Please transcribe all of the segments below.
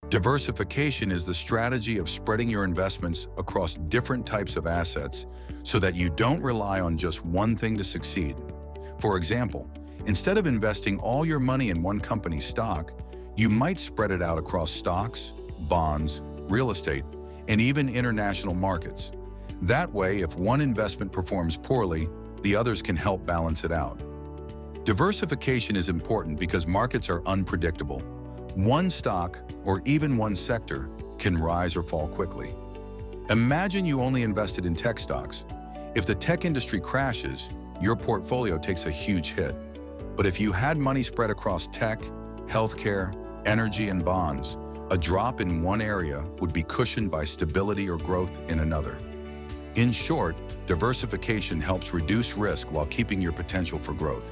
Diversification is the strategy of spreading your investments across different types of assets so that you don't rely on just one thing to succeed. For example, instead of investing all your money in one company's stock, you might spread it out across stocks, bonds, real estate, and even international markets. That way, if one investment performs poorly, the others can help balance it out. Diversification is important because markets are unpredictable. One stock, or even one sector, can rise or fall quickly. Imagine you only invested in tech stocks. If the tech industry crashes, your portfolio takes a huge hit. But if you had money spread across tech, healthcare, energy, and bonds, a drop in one area would be cushioned by stability or growth in another. In short, diversification helps reduce risk while keeping your potential for growth.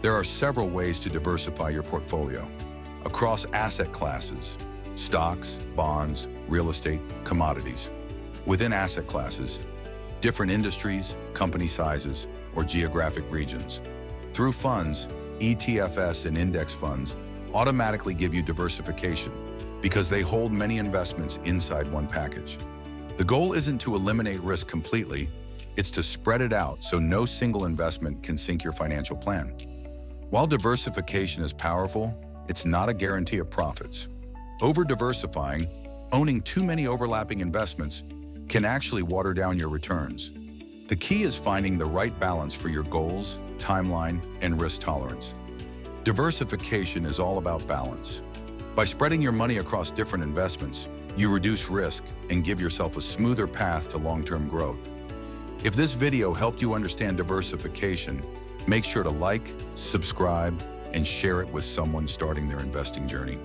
There are several ways to diversify your portfolio. Across asset classes, stocks, bonds, real estate, commodities. Within asset classes, different industries, company sizes, or geographic regions. Through funds, ETFs and index funds automatically give you diversification because they hold many investments inside one package. The goal isn't to eliminate risk completely, it's to spread it out so no single investment can sink your financial plan. While diversification is powerful, it's not a guarantee of profits. Over-diversifying, owning too many overlapping investments, can actually water down your returns. The key is finding the right balance for your goals, timeline, and risk tolerance. Diversification is all about balance. By spreading your money across different investments, you reduce risk and give yourself a smoother path to long-term growth. If this video helped you understand diversification, make sure to like, subscribe, and share it with someone starting their investing journey.